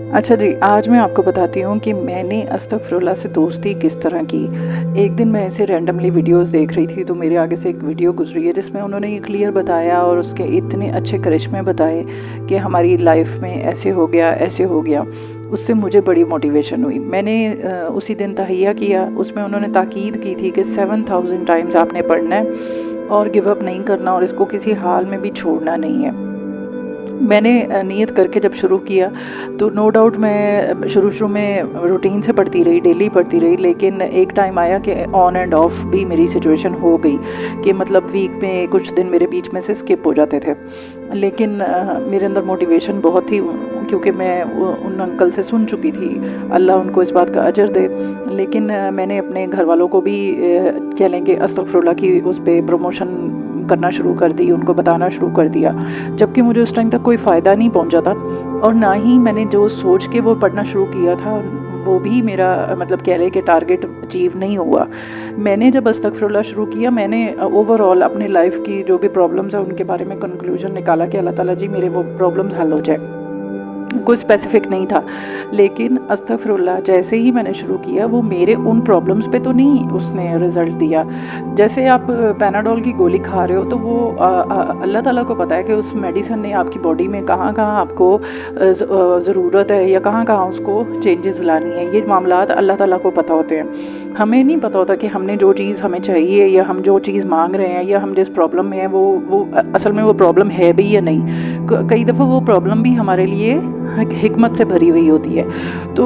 अच्छा जी, आज मैं आपको बताती हूँ कि मैंने अस्तगफिरुल्लाह से दोस्ती किस तरह की। एक दिन मैं ऐसे रैंडमली वीडियोज़ देख रही थी, तो मेरे आगे से एक वीडियो गुज़री है जिसमें उन्होंने ये क्लियर बताया और उसके इतने अच्छे करिश्मे बताए कि हमारी लाइफ में ऐसे हो गया, ऐसे हो गया। उससे मुझे बड़ी मोटिवेशन हुई। मैंने उसी दिन तहैया किया, उसमें उन्होंने ताकीद की थी कि 7000 टाइम्स आपने पढ़ना है और गिव अप नहीं करना और इसको किसी हाल में भी छोड़ना नहीं है। मैंने नियत करके जब शुरू किया तो नो डाउट मैं शुरू में रूटीन से पढ़ती रही, डेली पढ़ती रही, लेकिन एक टाइम आया कि ऑन एंड ऑफ भी मेरी सिचुएशन हो गई कि मतलब वीक में कुछ दिन मेरे बीच में से स्किप हो जाते थे। लेकिन मेरे अंदर मोटिवेशन बहुत थी, क्योंकि मैं उन अंकल से सुन चुकी थी, अल्लाह उनको इस बात का अजर दे। लेकिन मैंने अपने घर वालों को भी कह लें कि अस्तगफिरुल्लाह की उस पे प्रमोशन करना शुरू कर दी, उनको बताना शुरू कर दिया, जबकि मुझे उस टाइम तक कोई फ़ायदा नहीं पहुंचा था और ना ही मैंने जो सोच के वो पढ़ना शुरू किया था वो भी मेरा मतलब कह लें कि टारगेट अचीव नहीं हुआ। मैंने जब अस्तगफिरुल्लाह शुरू किया, मैंने ओवरऑल अपनी लाइफ की जो भी प्रॉब्लम्स हैं उनके बारे में कंक्लूजन निकाला कि अल्लाह ताला जी मेरे वो प्रॉब्लम्स हल हो जाए। कोई स्पेसिफिक नहीं था, लेकिन अस्तगफिरुल्लाह जैसे ही मैंने शुरू किया वो मेरे उन प्रॉब्लम्स पे तो नहीं उसने रिज़ल्ट दिया। जैसे आप पैनाडोल की गोली खा रहे हो तो वो अल्लाह ताला को पता है कि उस मेडिसिन ने आपकी बॉडी में कहाँ-कहाँ आपको ज़रूरत है या कहाँ-कहाँ उसको चेंजेस लानी है। ये मामलात अल्लाह ताला को पता होते हैं। हमें नहीं पता होता कि हमने जो चीज़ हमें चाहिए या हम जो चीज़ मांग रहे हैं या हम जिस प्रॉब्लम में हैं वो असल में वो प्रॉब्लम है भी या नहीं। कई दफ़ा वो प्रॉब्लम भी हमारे लिए हिकमत से भरी हुई होती है। तो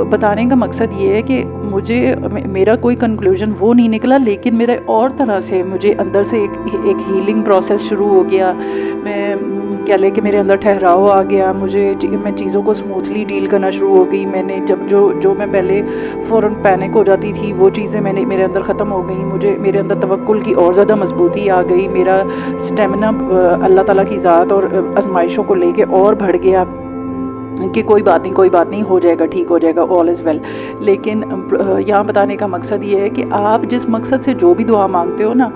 बताने का मकसद ये है कि मुझे मेरा कोई कंक्लूजन वो नहीं निकला, लेकिन मेरे और तरह से मुझे अंदर से एक हीलिंग प्रोसेस शुरू हो गया। मैं कह लें कि मेरे अंदर ठहराव आ गया, मैं चीज़ों को स्मूथली डील करना शुरू हो गई। मैंने जब जो मैं पहले फ़ौरन पैनिक हो जाती थी, वो चीज़ें मेरे अंदर ख़त्म हो गई। मेरे अंदर तवक्कुल की और ज़्यादा मजबूती आ गई। मेरा स्टेमिना अल्लाह ताला की ज़ात और आजमाइशों को लेके और बढ़ गया कि कोई बात नहीं, हो जाएगा, ठीक हो जाएगा, ऑल इज़ वेल। लेकिन यहाँ बताने का मकसद ये है कि आप जिस मकसद से जो भी दुआ मांगते हो ना,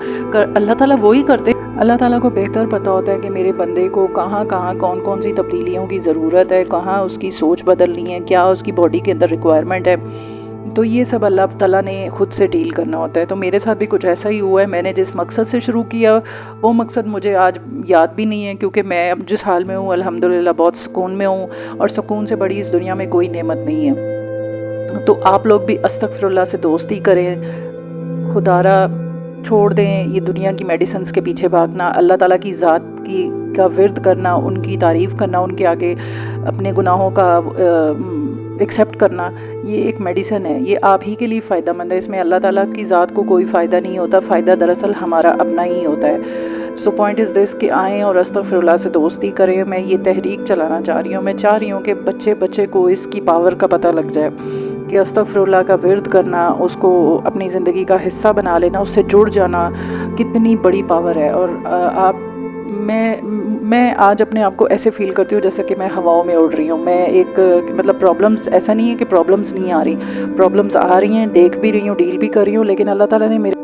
अल्लाह ताला वही करते हैं। अल्लाह ताला को बेहतर पता होता है कि मेरे बंदे को कहाँ-कहाँ, कौन-कौन सी तब्दीलियों की ज़रूरत है, कहाँ उसकी सोच बदलनी है, क्या उसकी बॉडी के अंदर रिक्वायरमेंट है। तो ये सब अल्लाह ताला ने ख़ुद से डील करना होता है। तो मेरे साथ भी कुछ ऐसा ही हुआ है। मैंने जिस मकसद से शुरू किया वो मकसद मुझे आज याद भी नहीं है, क्योंकि मैं अब जिस हाल में हूँ अल्हम्दुलिल्लाह बहुत सुकून में हूँ और सुकून से बड़ी इस दुनिया में कोई नेमत नहीं है। तो आप लोग भी अस्तगफिरुल्लाह से दोस्ती करें, खुदारा छोड़ दें ये दुनिया की मेडिसिन्स के पीछे भागना, अल्लाह ताला की ज़ात का विर्द करना, उनकी तारीफ़ करना, उनके आगे अपने गुनाहों का एक्सेप्ट करना। ये एक मेडिसिन है, ये आप ही के लिए फ़ायदेमंद है। इसमें अल्लाह ताला की ज़ात को कोई फ़ायदा नहीं होता, फ़ायदा दरअसल हमारा अपना ही होता है। सो पॉइंट इज़ दिस कि आएँ और अस्तगफिरुल्लाह से दोस्ती करें। मैं ये तहरीक चलाना चाह रही हूँ। मैं चाह रही हूँ कि बच्चे को इसकी पावर का पता लग जाए कि अस्तगफिरुल्लाह का विर्द करना, उसको अपनी ज़िंदगी का हिस्सा बना लेना, उससे जुड़ जाना कितनी बड़ी पावर है। और मैं आज अपने आप को ऐसे फ़ील करती हूँ जैसे कि मैं हवाओं में उड़ रही हूँ। मैं एक मतलब प्रॉब्लम्स, ऐसा नहीं है कि प्रॉब्लम्स नहीं आ रही, प्रॉब्लम्स आ रही हैं, देख भी रही हूँ, डील भी कर रही हूँ, लेकिन अल्लाह ताला ने मेरे